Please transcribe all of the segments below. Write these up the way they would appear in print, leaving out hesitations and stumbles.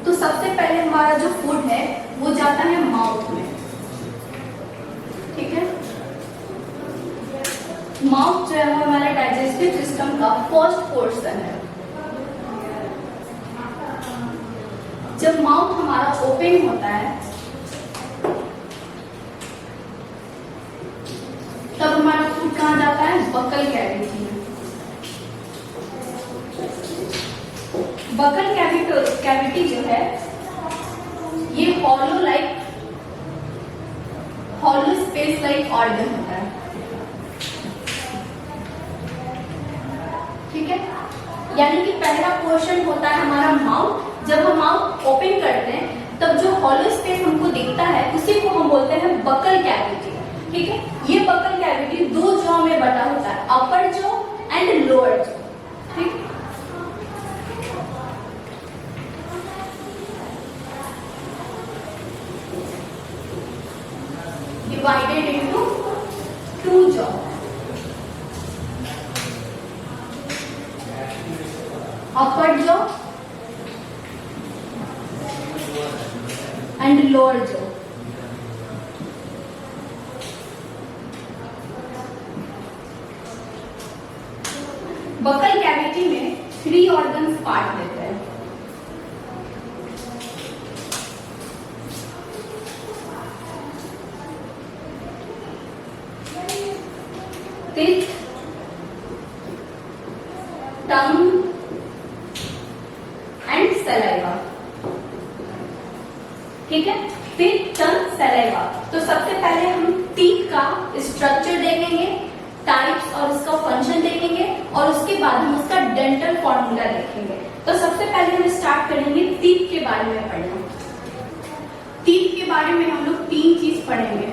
तो सबसे पहले हमारा जो फूड है वो जाता है माउथ में, ठीक है। माउथ जो है वो हमारा डाइजेस्टिव सिस्टम का फर्स्ट पोर्शन है। जब माउथ हमारा ओपन होता है तब हमारा फूड कहाँ जाता है? बकल कैविटी में। बकल कैविटी जो है ये हॉलो स्पेस लाइक ऑर्गन होता है, ठीक है। यानी कि पहला पोर्शन होता है हमारा माउथ। जब हम माउथ ओपन करते हैं तब जो हॉलो स्पेस हमको दिखता है उसी को हम बोलते हैं बकल कैविटी, ठीक है। ये बकल कैविटी दो जॉ में बटा होता है, upper jaw and lower jaw, ठीक। Divided into two jaw. Upper jaw and lower jaw. Buccal cavity में 3 ऑर्गन्स पार्ट देते हैं। टीथ, टंग एंड सलाइवा, ठीक है। टीथ, टंग, सलाइवा। तो सबसे पहले हम टीथ का स्ट्रक्चर देखेंगे, टाइप्स और उसका फंक्शन देखेंगे और उसके बाद हम उसका डेंटल फॉर्मूला देखेंगे। तो सबसे पहले हम स्टार्ट करेंगे टीथ के बारे में पढ़ना। टीथ के बारे में हम लोग 3 चीज पढ़ेंगे।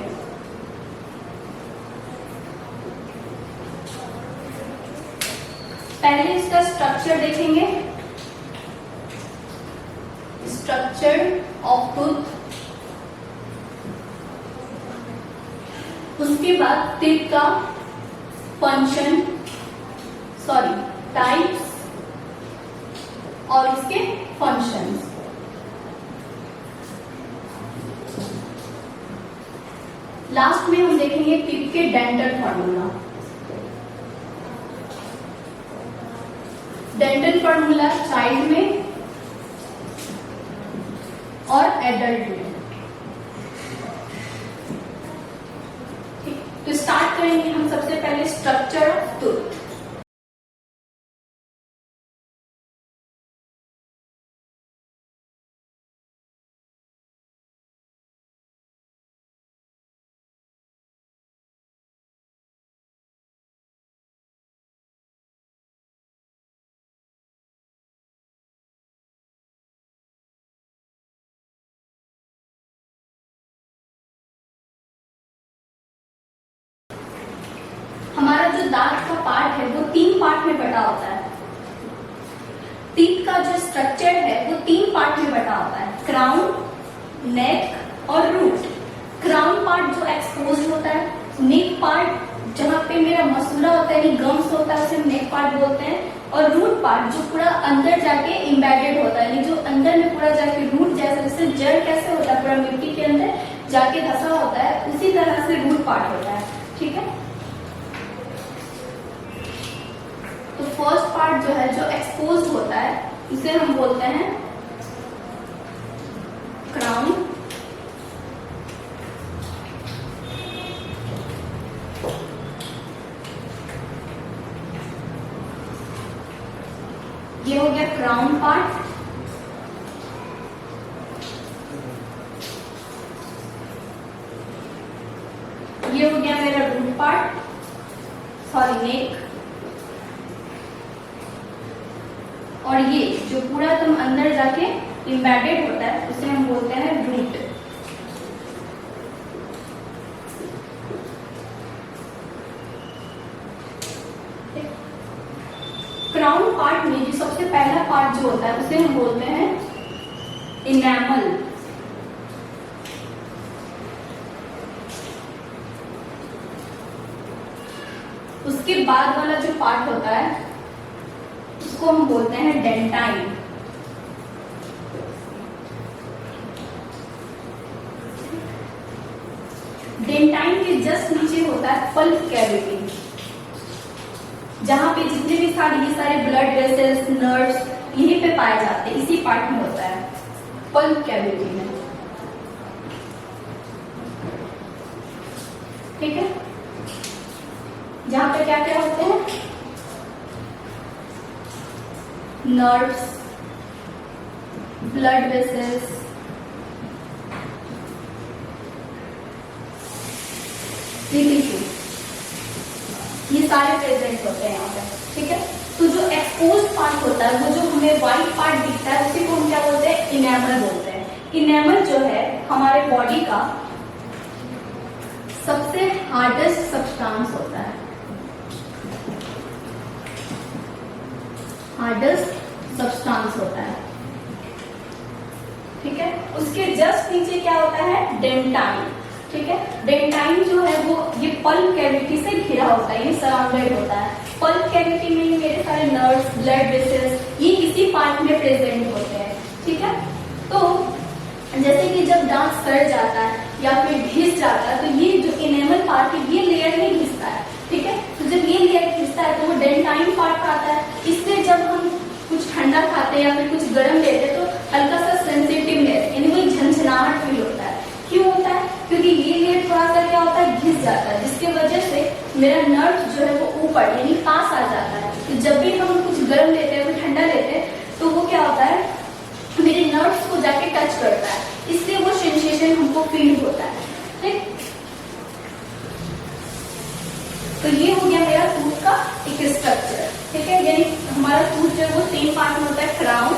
पहले इसका स्ट्रक्चर देखेंगे, स्ट्रक्चर ऑफ टूथ। उसके बाद टीथ का फंक्शन, टाइप्स और इसके फंक्शंस। लास्ट में हम देखेंगे टीथ के dental formula. Dental formula child में और एडल्ट में, ठीक। तो स्टार्ट करेंगे हम सबसे पहले स्ट्रक्चर ऑफ टूथ। हमारा जो दांत का पार्ट है वो 3 पार्ट में बटा होता है। टीथ का जो स्ट्रक्चर है वो 3 पार्ट में बटा होता है, क्राउन, नेक और रूट। क्राउन पार्ट जो एक्सपोज होता है, नेक पार्ट जहाँ पे मेरा मसूड़ा होता है, गम्स होता है, उसे नेक पार्ट बोलते हैं, और रूट पार्ट जो पूरा अंदर जाके इम्बेडेड होता है, जो अंदर में पूरा जाके रूट जैसे, जैसे जड़ कैसे होता है पूरा मिट्टी के अंदर जाके धसा होता है, उसी तरह से रूट पार्ट होता है, ठीक है। तो फर्स्ट पार्ट जो है जो एक्सपोज होता है इसे हम बोलते हैं क्राउन। ये हो गया क्राउन पार्ट। ये हो गया मेरा रूट पार्ट, नेक। और ये जो पूरा तुम अंदर जाके इम्बेडेड होता है उसे हम बोलते हैं रूट। क्राउन पार्ट में जो सबसे पहला पार्ट जो होता है उसे हम बोलते हैं इनेमल। उसके बाद वाला जो पार्ट होता है उसको हम बोलते हैं डेंटाइन। डेंटाइन के जस्ट नीचे होता है पल्प कैविटी, जहां पे जितने भी ये सारे ब्लड वेसल्स, नर्व्स यहीं पे पाए जाते हैं, इसी पार्ट में होता है, पल्प कैविटी में। ठीक है, जहां पे क्या क्या होते हैं, नर्व्स, ब्लड वेसल्स, टिश्यू, ये सारे प्रेजेंट होते हैं यहाँ पे। ठीक है, तो जो एक्सपोज पार्ट होता है, वो जो हमें व्हाइट पार्ट दिखता है, उसी को हम क्या बोलते हैं, इनेमल बोलते हैं। इनेमल जो है हमारे बॉडी का सबसे हार्डेस्ट सब्सटेंस होता है, हार्डेस्ट सब्सटेंस होता है। ठीक है, उसके जस्ट नीचे क्या होता है, डेंटाइन। ठीक है, डेंटाइन जो है वो ये पल्प कैविटी से घिरा होता है, ये सराउंडेड होता है। पल्प कैविटी में मेरे सारे नर्व्स, ब्लड वेसल्स ये इसी पार्ट में प्रेजेंट होते हैं। ठीक है, तो जैसे कि जब दांत सड़ जाता है या फिर घिस जाता है, तो ये जो इनेमल पार्ट है ये लेयर में घिसता है। ठीक है, तो जब ये लेयर घिसता है तो वो डेंटाइन पार्ट आता है। इसलिए जब हम कुछ ठंडा खाते हैं या फिर कुछ गर्म लेते हैं तो हल्का सा सेंसिटिवनेस यानी कोई झंझनाहट फील होता है। क्यों होता है, क्योंकि ये लेयर थोड़ा सा क्या होता है, घिस जाता है, जिसकी वजह से मेरा नर्व जो है वो ऊपर यानी पास आ जाता है। तो जब भी हम कुछ गर्म लेते हैं, कुछ ठंडा लेते हैं, तो वो क्या होता है, मेरे नर्व्स को जाके टच करता है, इसलिए वो सेंसेशन हमको फील होता है। ठीक, तो ये हो गया मेरा टूथ का एक स्ट्रक्चर। ठीक है, यानी हमारा टूथ जो है वो 3 पार्ट में होता है, crown,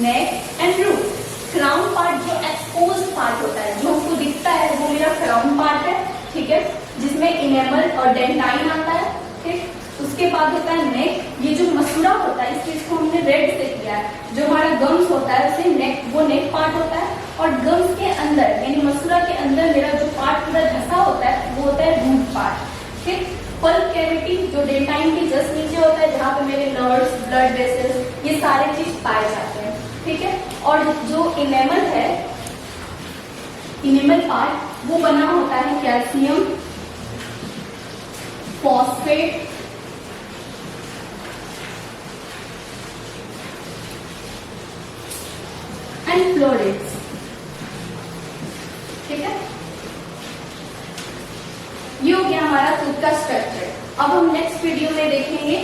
neck and root. Crown part जो एक्सपोज पार्ट होता है, जो हमको दिखता है, वो मेरा क्राउन पार्ट है। ठीक है, जिसमें इनेमल और डेंटाइन आता है। ठीक, उसके बाद होता है नेक, ये जो मसूड़ा होता है, इस चीज को हमने रेड से किया है। जो हमारा गम्स होता है उसे नेक, वो नेक पार्ट होता है। और गम्स के अंदर यानी मसूड़ा के अंदर मेरा जो पार्ट पूरा धंसा होता है वो होता है रूट पार्ट। ठीक, पल्प कैविटी जो डेंटाइन के जस्ट नीचे होता है, जहाँ पे मेरे नर्व्स, ब्लड वेसल्स ये सारे चीज पाए जाते हैं। ठीक है, और जो इनेमल है, इनेमल पार्ट वो बना होता है कैल्शियम, फॉस्फेट, एंड फ्लोराइड्स। ठीक है, ये हो गया हमारा टूथ का स्ट्रक्चर। अब हम नेक्स्ट वीडियो में देखेंगे